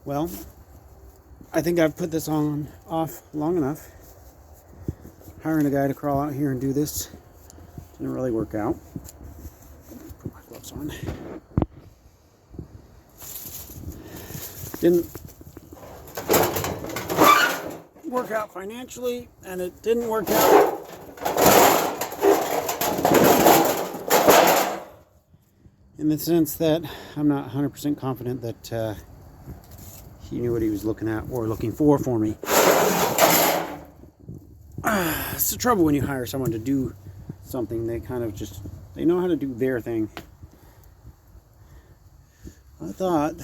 Well, I think I've put this on off long enough. Hiring a guy to crawl out here and do this didn't really work out. Put my gloves on. Didn't work out financially, and it didn't work out in the sense that I'm not 100% confident that he knew what he was looking at or looking for me. It's the trouble when you hire someone to do something. They kind of just, they know how to do their thing. I thought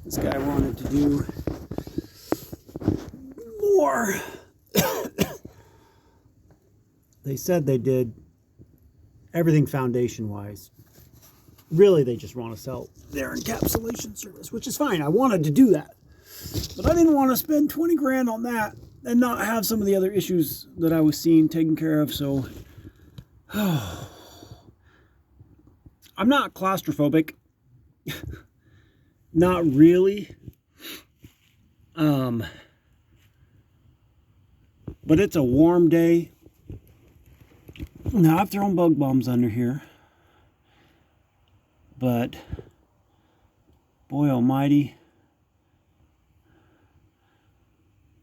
this guy wanted to do more. They said they did everything foundation-wise. Really, they just want to sell their encapsulation service, which is fine. I wanted to do that. But I didn't want to spend 20 grand on that and not have some of the other issues that I was seeing taken care of. So I'm not claustrophobic. Not really. But it's a warm day. Now, I've thrown bug bombs under here. But boy almighty,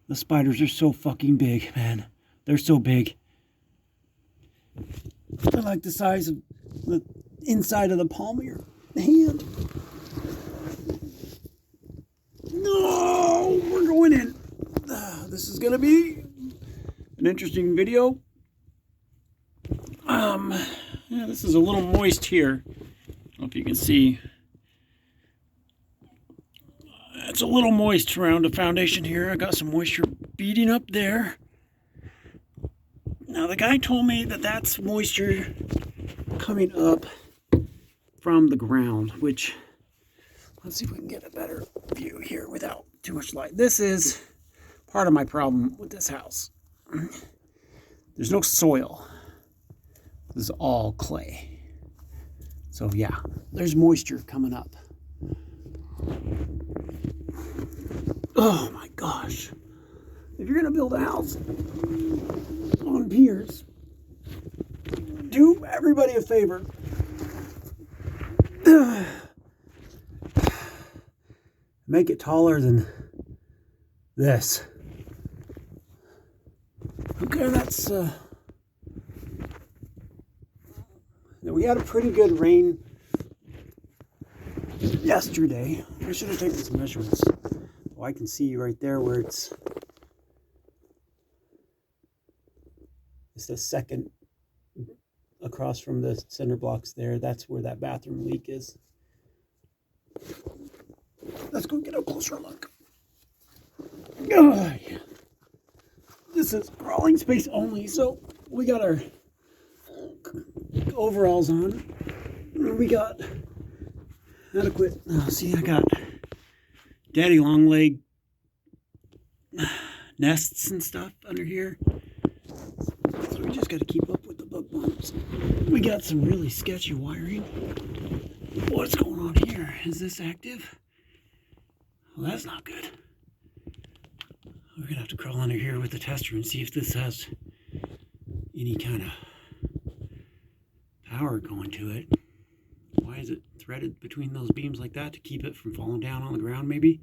the spiders are so fucking big, man. They're so big. They're like the size of the inside of the palm of your hand. No, we're going in. This is gonna be an interesting video. Yeah, this is a little moist here. I don't know if you can see. It's a little moist around the foundation here. I got some moisture beading up there. Now the guy told me that that's moisture coming up from the ground, which, let's see if we can get a better view here without too much light. This is part of my problem with this house. There's no soil. This is all clay. So yeah, there's moisture coming up. Oh my gosh. If you're gonna build a house on piers, do everybody a favor. Make it taller than this. Okay, that's we had a pretty good rain yesterday. I should have taken some measurements. Oh, I can see right there where it's the second across from the center blocks there. That's where that bathroom leak is. Let's go get a closer look. Oh, yeah. This is crawling space only, so we got our overalls on. We got adequate. Oh, see, I got daddy long leg nests and stuff under here. So we just got to keep up with the bug bombs. We got some really sketchy wiring. What's going on here? Is this active? Well, that's not good. We're gonna have to crawl under here with the tester and see if this has any kind of power going to it. Why is it threaded between those beams like that? To keep it from falling down on the ground, maybe?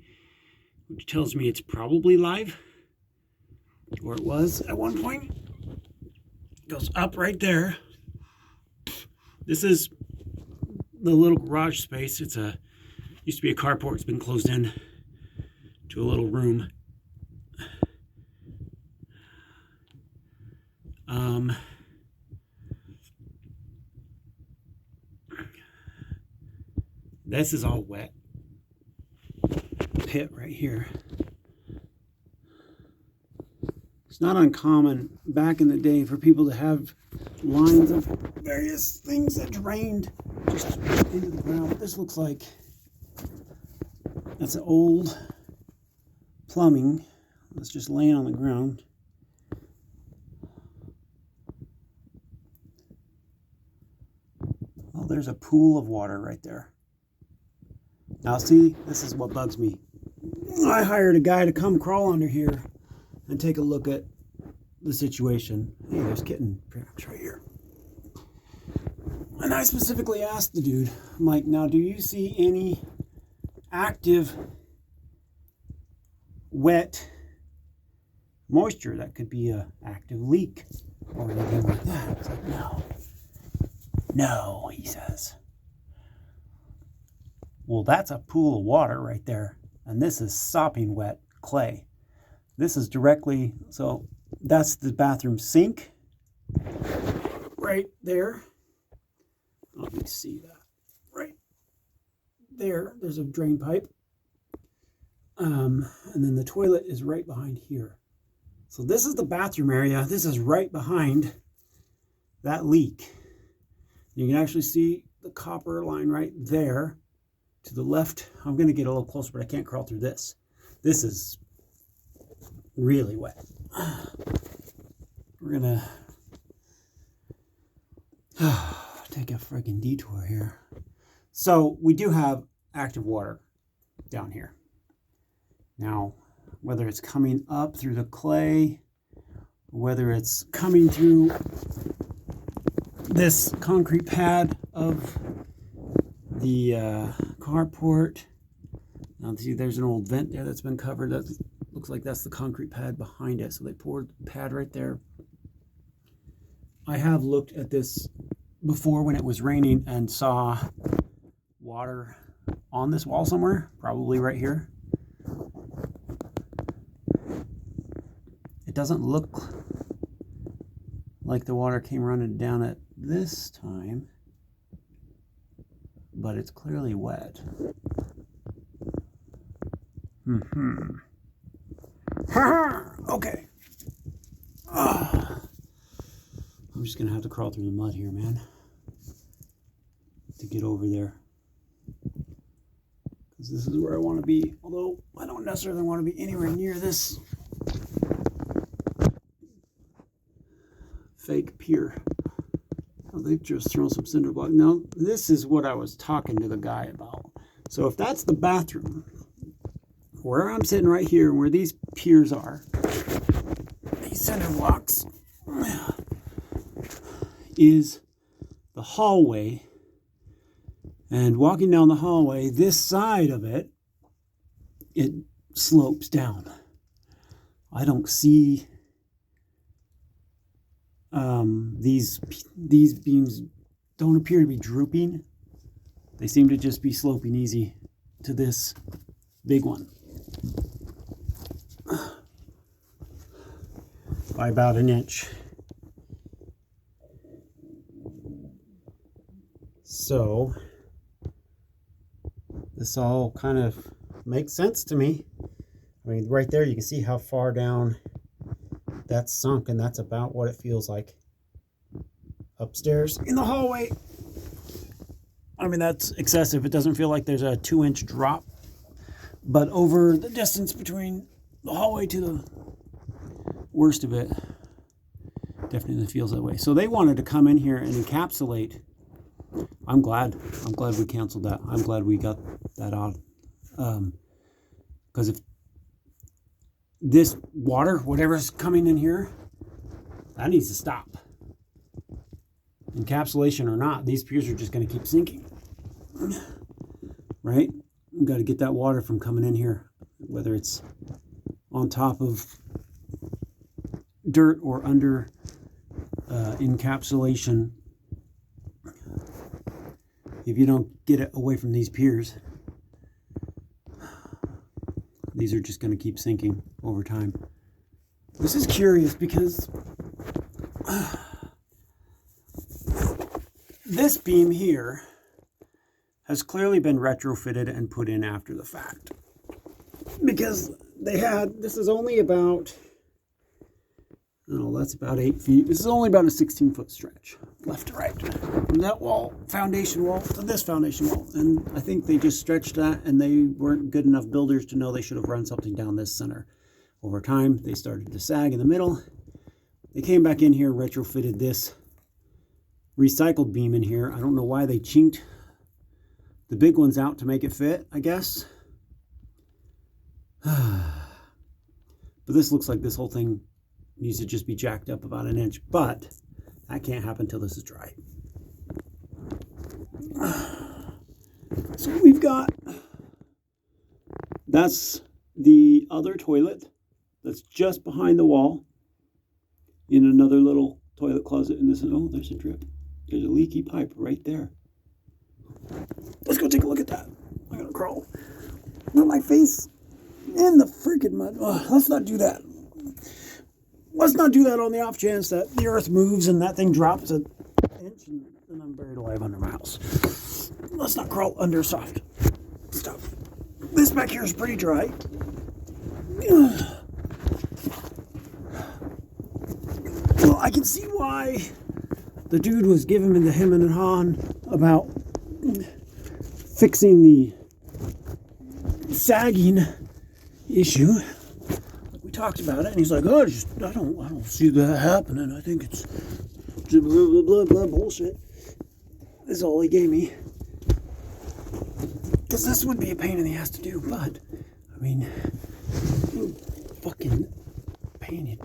Which tells me it's probably live, or it was at one point. It goes up right there. This is the little garage space. It's used to be a carport. It's been closed in to a little room. This is all wet. Pit right here. It's not uncommon back in the day for people to have lines of various things that drained just into the ground. What this looks like, that's an old plumbing that's just laying on the ground. Well, there's a pool of water right there. Now see, this is what bugs me. I hired a guy to come crawl under here and take a look at the situation. Hey, there's kitten tracks right here. And I specifically asked the dude, I'm like, now do you see any active wet moisture that could be an active leak or anything like that? It's like, no, he says. Well, that's a pool of water right there, and this is sopping wet clay. This is directly, so that's the bathroom sink right there. Let me see that. Right there, there's a drain pipe. And then the toilet is right behind here. So this is the bathroom area. This is right behind that leak. You can actually see the copper line right there to the left. I'm going to get a little closer, but I can't crawl through this. This is really wet. We're going to take a friggin' detour here. So we do have active water down here. Now, whether it's coming up through the clay, whether it's coming through this concrete pad of the carport. Now see, there's an old vent there that's been covered. That looks like that's the concrete pad behind it. So they poured the pad right there. I have looked at this before when it was raining and saw water on this wall somewhere, probably right here. It doesn't look like the water came running down at this time, but it's clearly wet. Okay. I'm just gonna have to crawl through the mud here, man, to get over there. Because this is where I want to be, although I don't necessarily want to be anywhere near this fake pier. Oh, they've just thrown some cinder block. Now, this is what I was talking to the guy about. So if that's the bathroom, where I'm sitting right here, where these piers are, these cinder blocks, is the hallway. And walking down the hallway, this side of it, it slopes down. I don't see these beams don't appear to be drooping. They seem to just be sloping easy to this big one by about an inch. So this all kind of makes sense to me. I mean, right there you can see how far down that's sunk, and that's about what it feels like upstairs in the hallway. I mean, that's excessive. It doesn't feel like there's a 2-inch drop, but over the distance between the hallway to the worst of it, definitely feels that way. So they wanted to come in here and encapsulate. I'm glad we canceled that. I'm glad we got that out. Because if this water, whatever's coming in here, that needs to stop. Encapsulation or not, these piers are just going to keep sinking. Right? We've got to get that water from coming in here, whether it's on top of dirt or under encapsulation. If you don't get it away from these piers, these are just going to keep sinking over time. This is curious because this beam here has clearly been retrofitted and put in after the fact. Because this is only about, that's about 8 feet. This is only about a 16-foot stretch, left to right. From that wall, foundation wall, to this foundation wall. And I think they just stretched that, and they weren't good enough builders to know they should have run something down this center. Over time, they started to sag in the middle. They came back in here, retrofitted this recycled beam in here. I don't know why they chinked the big one's out to make it fit, I guess. But this looks like this whole thing needs to just be jacked up about an inch. But that can't happen until this is dry. So we've got, that's the other toilet that's just behind the wall in another little toilet closet. And this is, oh, there's a drip. There's a leaky pipe right there. Let's go take a look at that. I'm gonna crawl. Put my face in the freaking mud. Oh, let's not do that. Let's not do that on the off chance that the earth moves and that thing drops an inch and I'm buried alive under my house. Let's not crawl under soft stuff. This back here is pretty dry. Well, I can see why the dude was giving me the him and han about fixing the sagging issue. We talked about it, and he's like, "Oh, I don't see that happening. I think it's just blah blah blah blah bullshit." That's all he gave me, because this would be a pain in the ass to do. But I mean, you fucking paying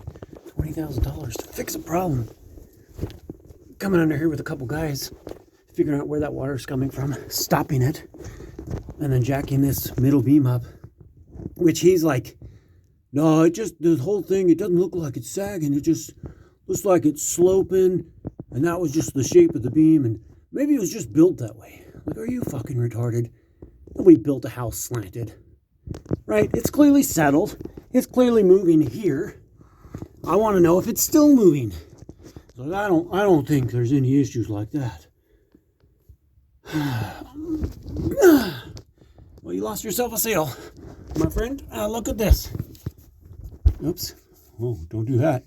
$20,000 to fix a problem. Coming under here with a couple guys, figuring out where that water's coming from, stopping it, and then jacking this middle beam up, which he's like, no, it just, the whole thing, it doesn't look like it's sagging, it just looks like it's sloping, and that was just the shape of the beam, and maybe it was just built that way. Like, are you fucking retarded? Nobody built a house slanted, right? It's clearly settled, it's clearly moving here. I want to know if it's still moving. So I don't think there's any issues like that. Well, you lost yourself a seal, my friend. Look at this. Oops. Oh, don't do that.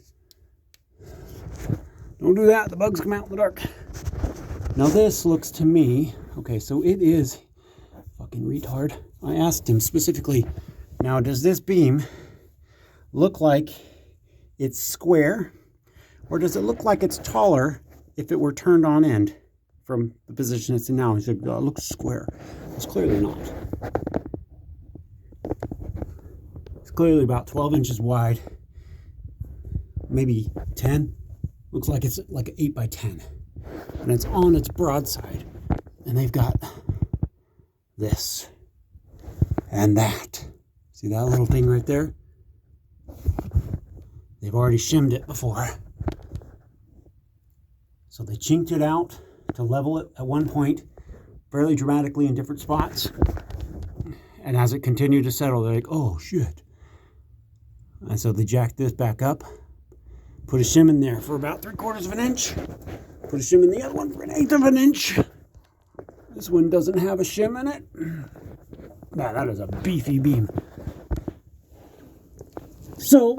Don't do that. The bugs come out in the dark. Now this looks to me, okay, so it is fucking retard. I asked him specifically, now does this beam look like it's square, or does it look like it's taller if it were turned on end from the position it's in now? He said, oh, it looks square. It's clearly not. It's clearly about 12 inches wide, maybe 10. Looks like it's like an 8 by 10. And it's on its broadside. And they've got this and that. See that little thing right there? They've already shimmed it before. So they chinked it out to level it at one point fairly dramatically in different spots. And as it continued to settle, they're like, oh shit. And so they jacked this back up, put a shim in there for about 3/4 of an inch, put a shim in the other one for 1/8 of an inch. This one doesn't have a shim in it. Man, that is a beefy beam. So,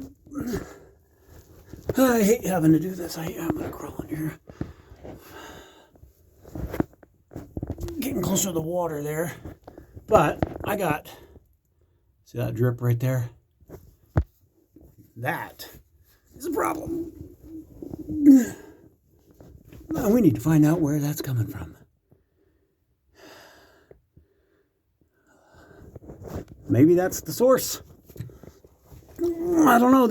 I hate having to do this. I hate having to crawl in here. Getting closer to the water there. But I got, see that drip right there? That is a problem. Now we need to find out where that's coming from. Maybe that's the source. I don't know.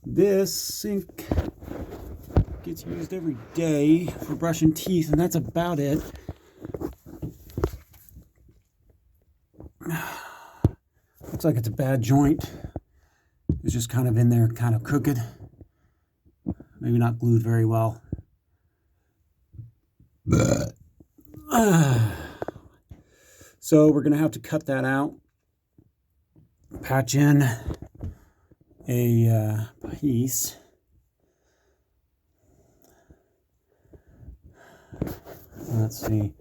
This sink gets used every day for brushing teeth, and that's about it. Looks like it's a bad joint. It's just kind of in there, kind of crooked. Maybe not glued very well. So we're going to have to cut that out. Patch in a piece. Let's see.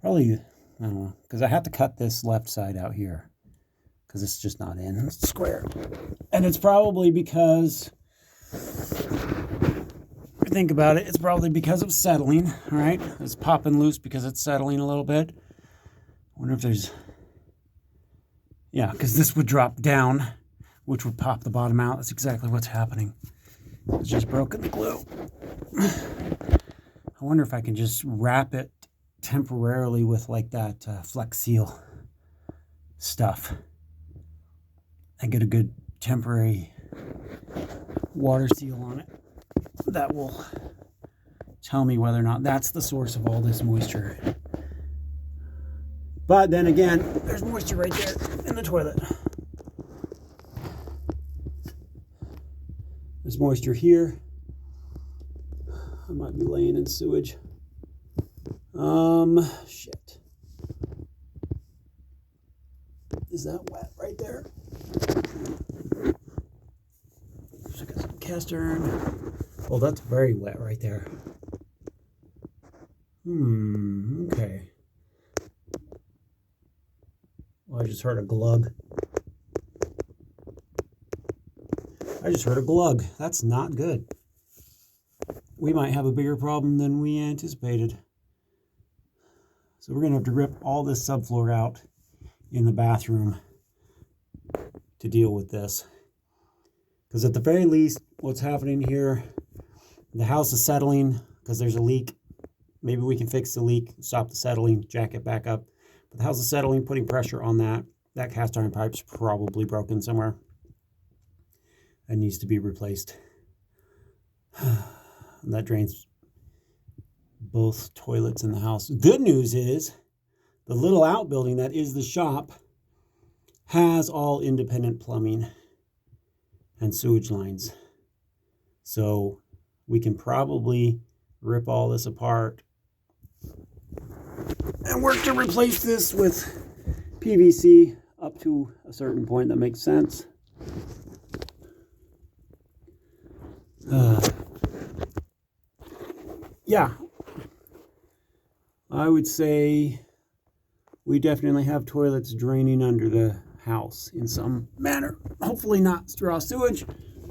Probably, I don't know, because I have to cut this left side out here. Because it's just not in. It's square. And it's probably because, think about it, it's probably because of settling, all right? It's popping loose because it's settling a little bit. I wonder if there's, yeah, because this would drop down, which would pop the bottom out. That's exactly what's happening. It's just broken the glue. I wonder if I can just wrap it temporarily with like that Flex Seal stuff and get a good temporary water seal on it. That will tell me whether or not that's the source of all this moisture. But then again, there's moisture right there in the toilet. There's moisture here. I might be laying in sewage. Shit. Is that wet right there? So I got some cast iron. Oh, that's very wet right there. Okay. Well, I just heard a glug. That's not good. We might have a bigger problem than we anticipated. So we're going to have to rip all this subfloor out in the bathroom to deal with this. Because at the very least, what's happening here, the house is settling because there's a leak. Maybe we can fix the leak, stop the settling, jack it back up. But the house is settling, putting pressure on that. That cast iron pipe's probably broken somewhere and needs to be replaced. And that drains both toilets in the house. Good news is the little outbuilding that is the shop has all independent plumbing and sewage lines. So we can probably rip all this apart and work to replace this with PVC up to a certain point that makes sense. Yeah, I would say we definitely have toilets draining under the house in some manner. Hopefully not straw sewage,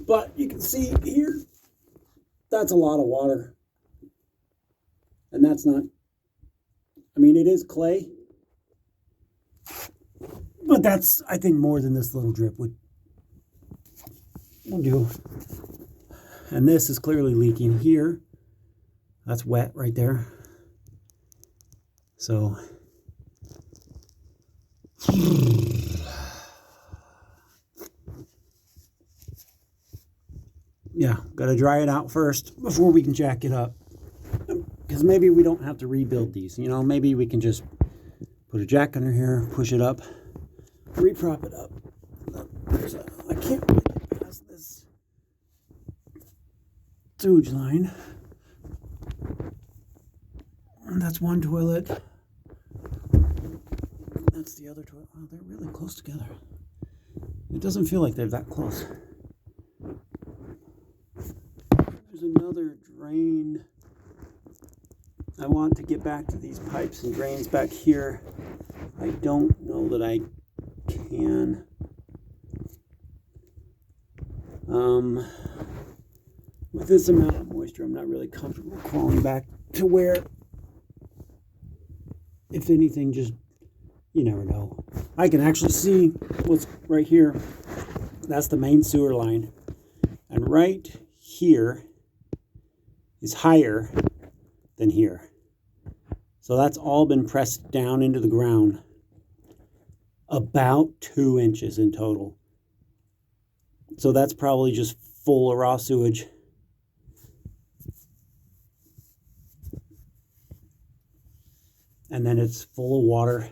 but you can see here, that's a lot of water. And that's not, I mean, it is clay, but that's, I think, more than this little drip will do. And this is clearly leaking here. That's wet right there. So, yeah, got to dry it out first before we can jack it up. Because maybe we don't have to rebuild these. You know, maybe we can just put a jack under here, push it up, reprop it up. I can't really get past this sewage line. And that's one toilet. That's the other toilet. Oh, they're really close together. It doesn't feel like they're that close. There's another drain. I want to get back to these pipes and drains back here. I don't know that I can. With this amount of moisture, I'm not really comfortable crawling back to where, if anything, just, you never know. I can actually see what's right here. That's the main sewer line. And right here is higher than here. So that's all been pressed down into the ground. About 2 inches in total. So that's probably just full of raw sewage. And then it's full of water.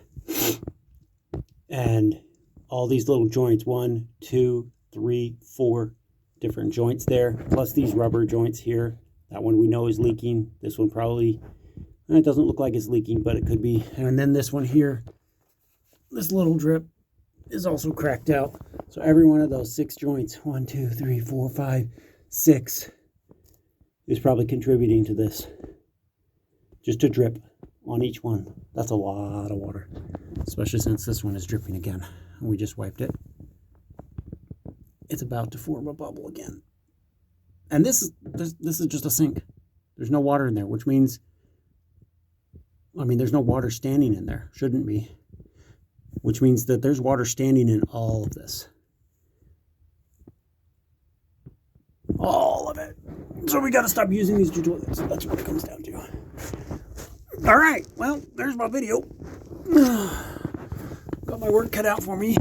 And all these little joints, 1, 2, 3, 4 different joints there. Plus these rubber joints here. That one we know is leaking. This one probably, it doesn't look like it's leaking, but it could be. And then this one here, this little drip is also cracked out. So every one of those 6 joints, 1, 2, 3, 4, 5, 6, is probably contributing to this. Just a drip on each one. That's a lot of water, especially since this one is dripping again. We just wiped it. It's about to form a bubble again. And this is just a sink. There's no water in there, which means, I mean, there's no water standing in there. Shouldn't be. Which means that there's water standing in all of this. All of it. So we got to stop using these two toilets. That's what it comes down to. All right, well, there's my video. Got my work cut out for me.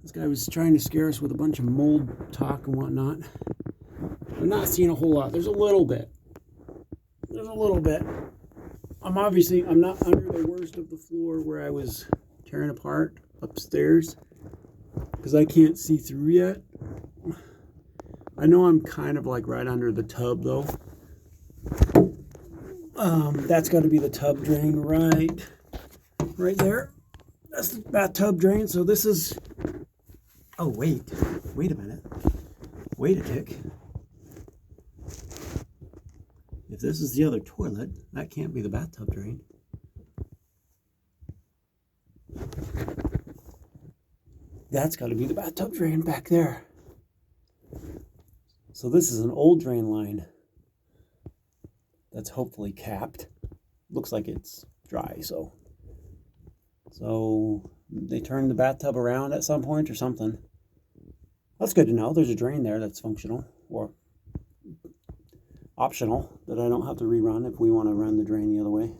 This guy was trying to scare us with a bunch of mold talk and whatnot. I'm not seeing a whole lot. There's a little bit. I'm not under the worst of the floor where I was tearing apart upstairs because I can't see through yet. I know I'm kind of like right under the tub though. That's got to be the tub drain right there. That's the bathtub drain. So this is, oh wait a minute. Wait a tick. If this is the other toilet, that can't be the bathtub drain. That's got to be the bathtub drain back there. So this is an old drain line that's hopefully capped. Looks like it's dry, so they turned the bathtub around at some point or something. That's good to know. There's a drain there that's functional or optional that I don't have to rerun if we want to run the drain the other way.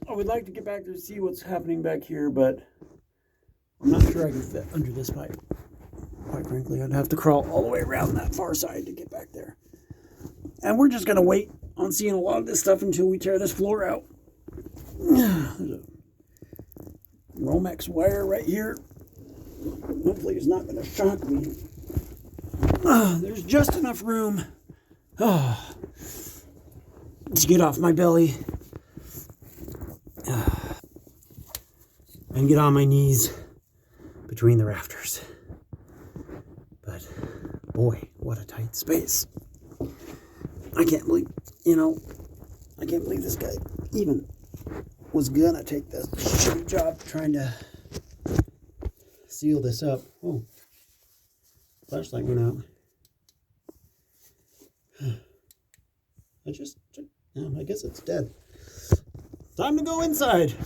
I would like to get back there to see what's happening back here, but I'm not sure I can fit under this pipe. Quite frankly, I'd have to crawl all the way around that far side to get back there. And we're just going to wait on seeing a lot of this stuff until we tear this floor out. There's a Romex wire right here. Hopefully it's not going to shock me. There's just enough room to get off my belly and get on my knees between the rafters. But boy, what a tight space. I can't believe this guy even was gonna take this shitty job trying to seal this up. Oh, flashlight went out. I guess it's dead. Time to go inside.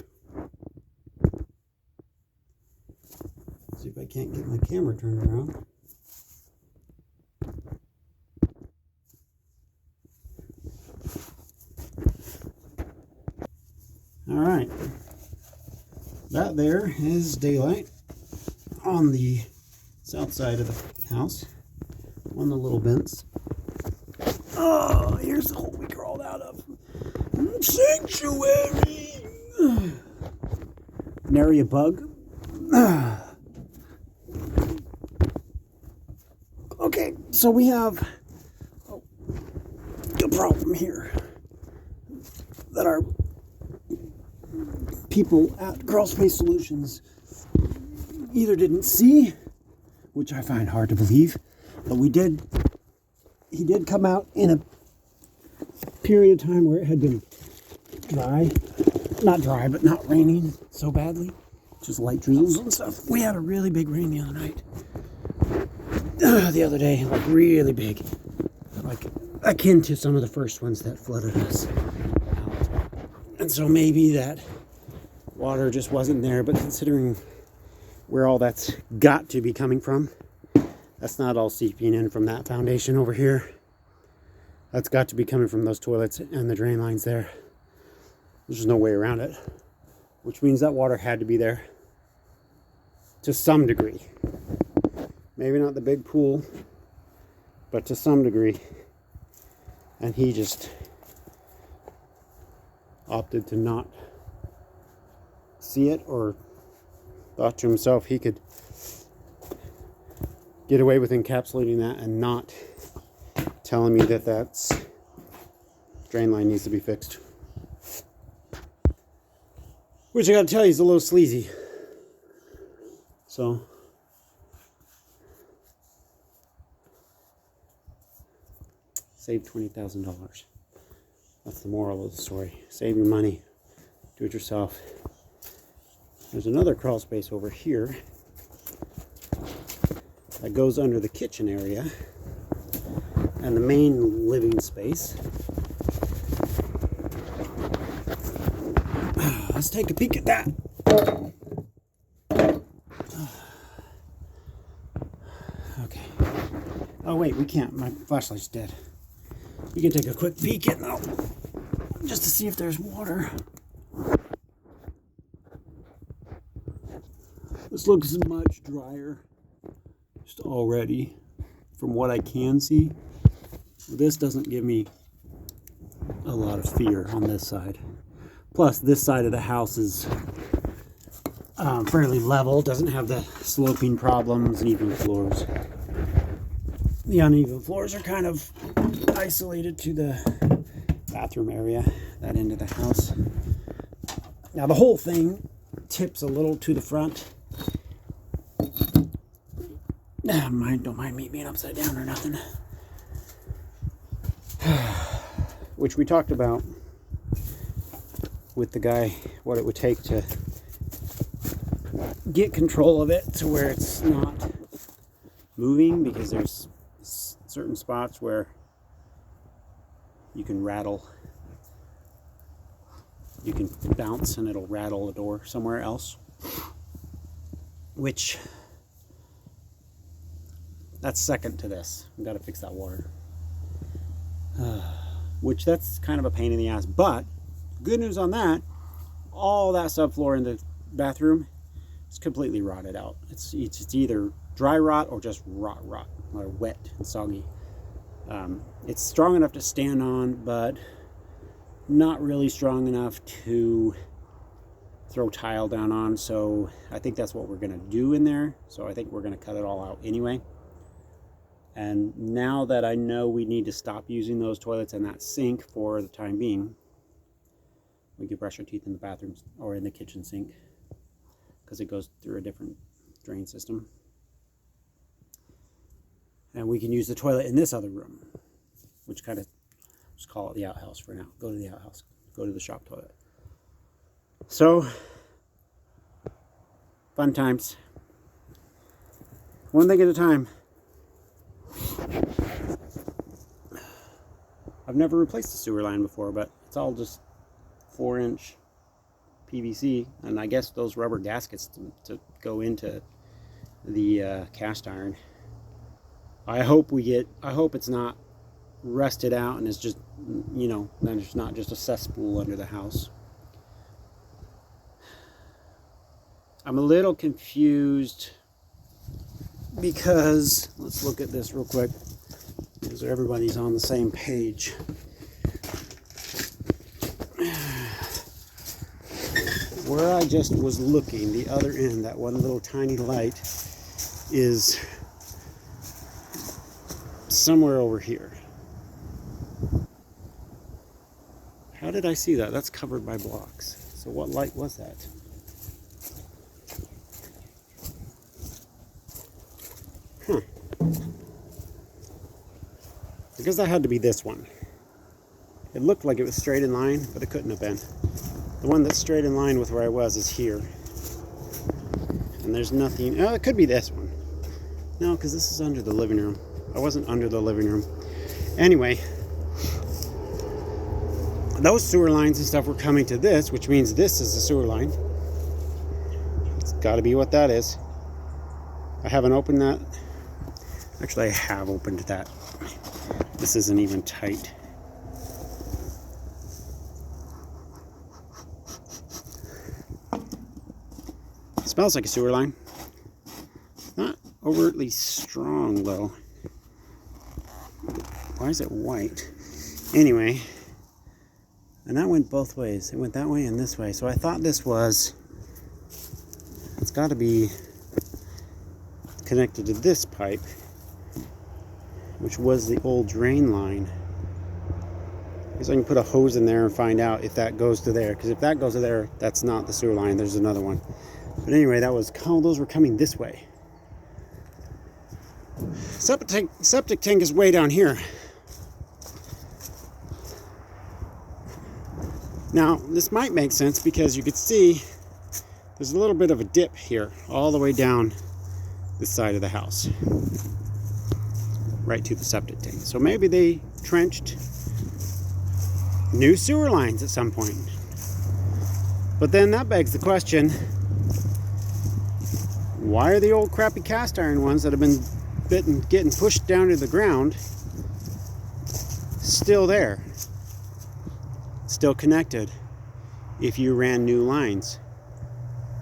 See if I can't get my camera turned around. All right, that there is daylight on the south side of the house, on the little vents. Oh, here's the hole we crawled out of. Sanctuary! Nary a bug. Okay, so we have a problem here that our people at Crawlspace Solutions either didn't see, which I find hard to believe, but he did come out in a period of time where it had been not dry, but not raining so badly, just light drizzles and stuff. We had a really big rain the other night, the other day, like really big, like akin to some of the first ones that flooded us out. And so maybe that water just wasn't there, but considering where all that's got to be coming from, that's not all seeping in from that foundation over here. That's got to be coming from those toilets and the drain lines there. There's no way around it, which means that water had to be there to some degree. Maybe not the big pool, but to some degree. And he just opted to not see it, or thought to himself he could get away with encapsulating that and not telling me that that's drain line needs to be fixed. Which I gotta tell you is a little sleazy. So save $20,000. That's the moral of the story. Save your money. Do it yourself. There's another crawl space over here that goes under the kitchen area and the main living space. Let's take a peek at that. Okay. Oh wait, we can't. My flashlight's dead. You can take a quick peek and I'll just to see if there's water. This looks much drier just already from what I can see. This doesn't give me a lot of fear on this side. Plus, this side of the house is fairly level, doesn't have the sloping problems and even floors. The uneven floors are kind of isolated to the bathroom area, that end of the house. Now the whole thing tips a little to the front. Don't mind me being upside down or nothing. Which we talked about with the guy, what it would take to get control of it to where it's not moving, because there's certain spots where you can rattle, you can bounce and it'll rattle a door somewhere else, which that's second to this. I've got to fix that water, which that's kind of a pain in the ass. But good news on that, all that subfloor in the bathroom is completely rotted out. It's either dry rot or just rot, or wet and soggy. It's strong enough to stand on, but not really strong enough to throw tile down on. So I think that's what we're going to do in there. So I think we're going to cut it all out anyway. And now that I know we need to stop using those toilets and that sink for the time being, we can brush our teeth in the bathrooms or in the kitchen sink, because it goes through a different drain system. And we can use the toilet in this other room, which kind of, just call it the outhouse for now. Go to the outhouse. Go to the shop toilet. So, fun times. One thing at a time. I've never replaced a sewer line before, but it's all just 4-inch PVC, and I guess those rubber gaskets to go into the cast iron. I hope it's not rusted out and it's just, then it's not just a cesspool under the house. I'm a little confused because, let's look at this real quick, because everybody's on the same page. Where I just was looking, the other end, that one little tiny light is somewhere over here. How did I see that? That's covered by blocks. So what light was that? I guess that had to be this one. It looked like it was straight in line, but it couldn't have been. The one that's straight in line with where I was is here. And there's nothing. Oh, it could be this one. No, because this is under the living room. I wasn't under the living room. Anyway, those sewer lines and stuff were coming to this, which means this is the sewer line. It's got to be what that is. I haven't opened that. Actually, I have opened that. This isn't even tight. It smells like a sewer line. Not overtly strong, though. Why is it white? Anyway, and that went both ways. It went that way and this way. So I thought this was, it's got to be connected to this pipe, which was the old drain line. So I can put a hose in there and find out if that goes to there. Because if that goes to there, that's not the sewer line. There's another one. But anyway, that was, oh, those were coming this way. Septic tank is way down here. Now, this might make sense because you could see there's a little bit of a dip here all the way down this side of the house, right to the septic tank. So maybe they trenched new sewer lines at some point. But then that begs the question, why are the old crappy cast iron ones that have been getting pushed down to the ground still there? still connected if you ran new lines.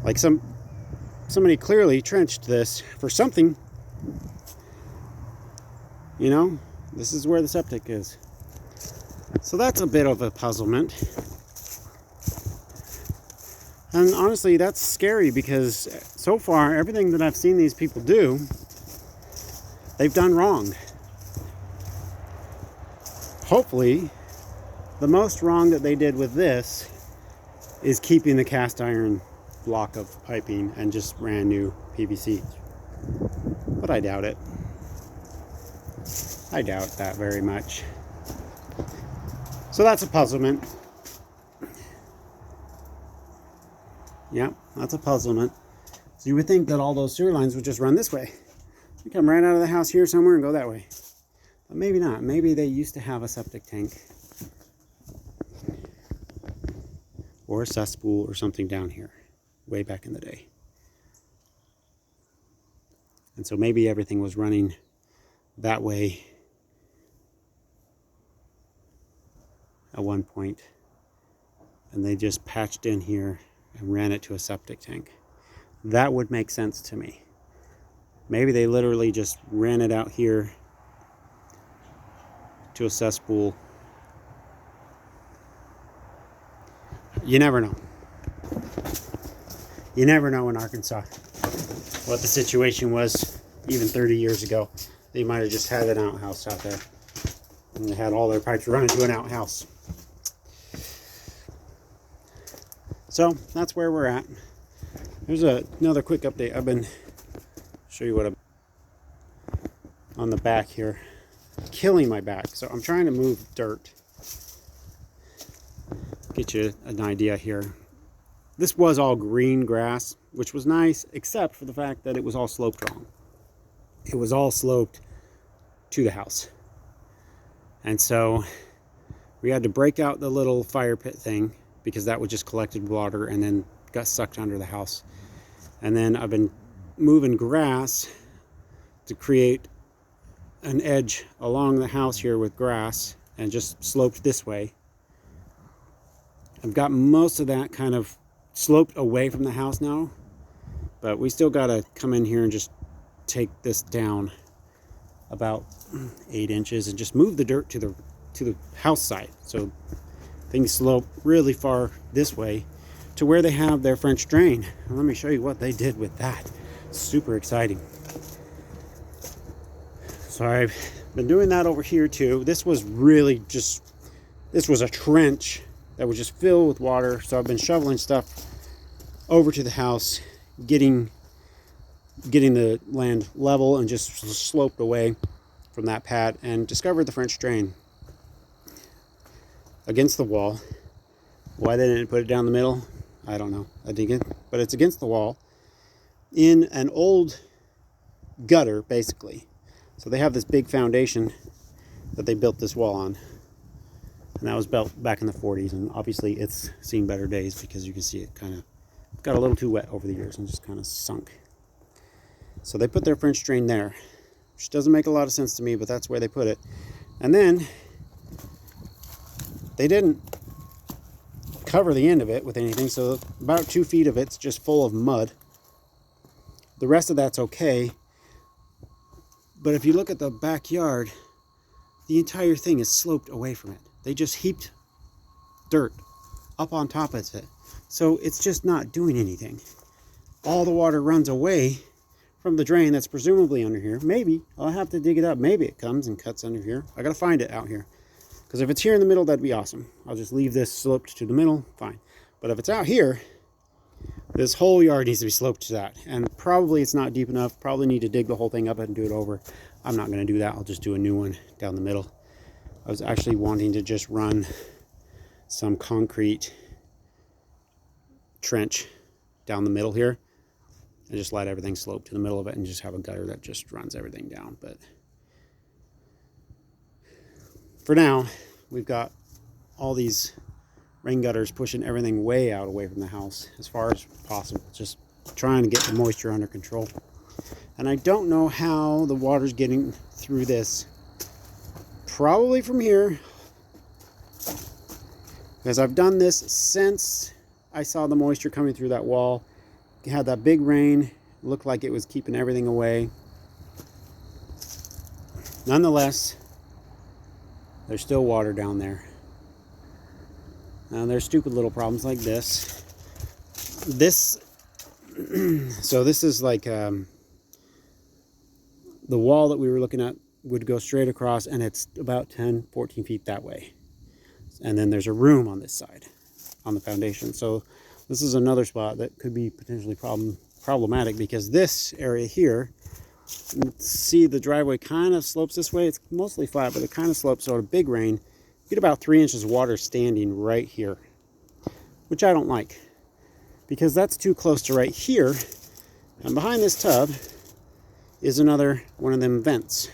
Like somebody clearly trenched this for something. You know, this is where the septic is. So that's a bit of a puzzlement. And honestly, that's scary because so far, everything that I've seen these people do, they've done wrong. Hopefully, the most wrong that they did with this is keeping the cast iron block of piping and just ran new PVC. But I doubt it. I doubt that very much. So that's a puzzlement. Yeah, that's a puzzlement. So you would think that all those sewer lines would just run this way. You come right out of the house here somewhere and go that way. But maybe not. Maybe they used to have a septic tank. Or a cesspool or something down here. Way back in the day. And so maybe everything was running that way at one point, and they just patched in here and ran it to a septic tank. That would make sense to me. Maybe they literally just ran it out here to a cesspool. You never know. You never know in Arkansas what the situation was even 30 years ago. They might have just had an outhouse out there, and they had all their pipes running to an outhouse. So that's where we're at. Here's another quick update. I've been show you what I'm on the back here, killing my back. So I'm trying to move dirt. Get you an idea here. This was all green grass, which was nice, except for the fact that it was all sloped wrong. It was all sloped to the house. And so we had to break out the little fire pit thing because that would just collected water and then got sucked under the house. And then I've been moving grass to create an edge along the house here with grass and just sloped this way. I've got most of that kind of sloped away from the house now, but we still got to come in here and just take this down about 8 inches and just move the dirt to the house side. So things slope really far this way to where they have their French drain. And let me show you what they did with that. Super exciting. So I've been doing that over here too. This was really just, this was a trench that was just filled with water. So I've been shoveling stuff over to the house, getting the land level and just sloped away from that pad, and discovered the French drain against the wall. Why they didn't put it down the middle, I don't know. I think but it's against the wall in an old gutter, basically. So they have this big foundation that they built this wall on, and that was built back in the 40s, and obviously it's seen better days because you can see it kind of got a little too wet over the years and just kind of sunk. So they put their French drain there, which doesn't make a lot of sense to me, but that's where they put it. And then they didn't cover the end of it with anything, so about 2 feet of it's just full of mud. The rest of that's okay. But if you look at the backyard, the entire thing is sloped away from it. They just heaped dirt up on top of it. So it's just not doing anything. All the water runs away from the drain that's presumably under here. Maybe I'll have to dig it up. Maybe it comes and cuts under here. I gotta find it out here. Because if it's here in the middle, that'd be awesome. I'll just leave this sloped to the middle, fine. But if it's out here, this whole yard needs to be sloped to that. And probably it's not deep enough. Probably need to dig the whole thing up and do it over. I'm not gonna do that. I'll just do a new one down the middle. I was actually wanting to just run some concrete trench down the middle here and just let everything slope to the middle of it and just have a gutter that just runs everything down. But for now, we've got all these rain gutters pushing everything way out away from the house as far as possible, just trying to get the moisture under control. And I don't know how the water's getting through this. Probably from here. because I've done this since I saw the moisture coming through that wall. It had that big rain, looked like it was keeping everything away. Nonetheless, there's still water down there. Now there's stupid little problems like this. So this is like the wall that we were looking at would go straight across, and it's about 10-14 feet that way. And then there's a room on this side, on the foundation. So this is another spot that could be potentially problematic, because this area here, you can see the driveway kind of slopes this way. It's mostly flat, but it kind of slopes. So a big rain, you get about 3 inches of water standing right here, which I don't like, because that's too close to right here. And behind this tub is another one of them vents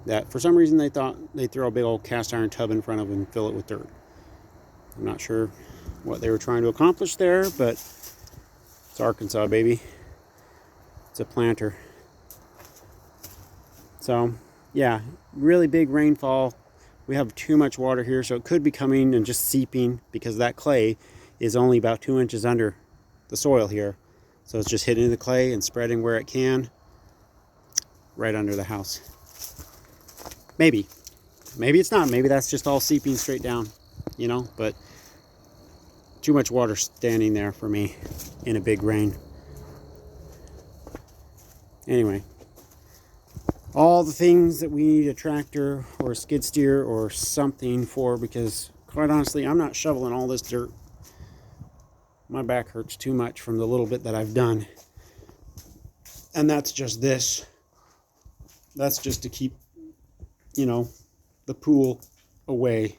that for some reason they thought they'd throw a big old cast iron tub in front of and fill it with dirt. I'm not sure what they were trying to accomplish there, but it's Arkansas, baby. It's a planter. So yeah, really big rainfall. We have too much water here, so it could be coming and just seeping, because that clay is only about 2 inches under the soil here. So it's just hitting the clay and spreading where it can right under the house. Maybe it's not. Maybe that's just all seeping straight down, you know, but too much water standing there for me in a big rain. Anyway, all the things that we need a tractor or a skid steer or something for, because quite honestly, I'm not shoveling all this dirt. My back hurts too much from the little bit that I've done. And that's just this. That's just to keep, you know, the pool away.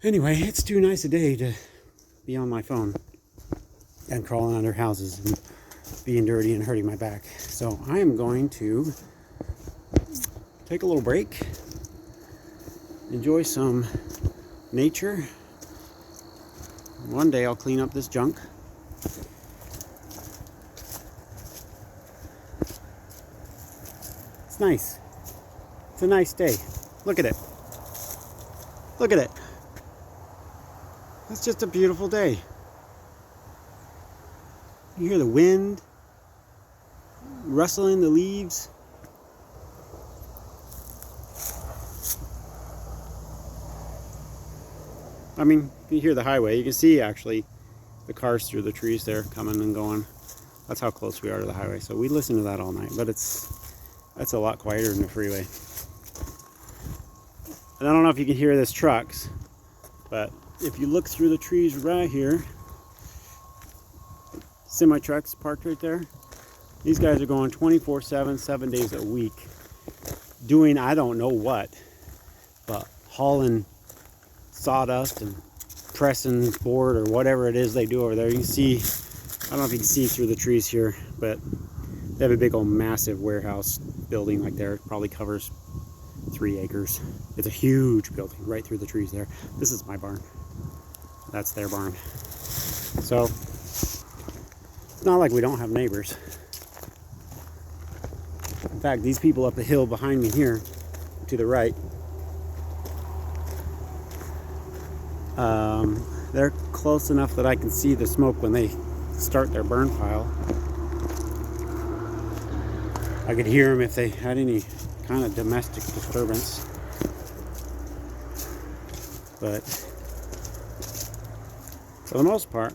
Anyway, it's too nice a day to be on my phone and crawling under houses and being dirty and hurting my back. So I am going to take a little break, enjoy some nature. One day I'll clean up this junk. It's nice. It's a nice day. Look at it. Look at it. It's just a beautiful day. You hear the wind rustling the leaves. I mean, you hear the highway. You can see actually the cars through the trees there coming and going. That's how close we are to the highway. So we listen to that all night, but that's a lot quieter than the freeway. And I don't know if you can hear this trucks, but if you look through the trees right here, semi trucks parked right there. These guys are going 24/7, 7 days a week, doing I don't know what, but hauling sawdust and pressing board or whatever it is they do over there. You can see, I don't know if you can see through the trees here, but they have a big old massive warehouse building like there. It probably covers 3 acres. It's a huge building right through the trees there. This is my barn. That's their barn. So it's not like we don't have neighbors. In fact, these people up the hill behind me here to the right, they're close enough that I can see the smoke when they start their burn pile. I could hear them if they had any kind of domestic disturbance. But for the most part,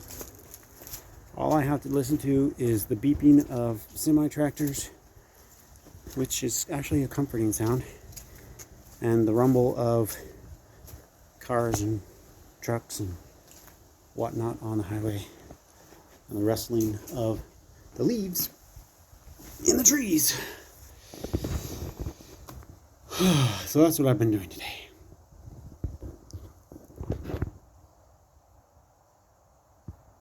all I have to listen to is the beeping of semi-tractors, which is actually a comforting sound, and the rumble of cars and trucks and whatnot on the highway, and the rustling of the leaves in the trees. So that's what I've been doing today.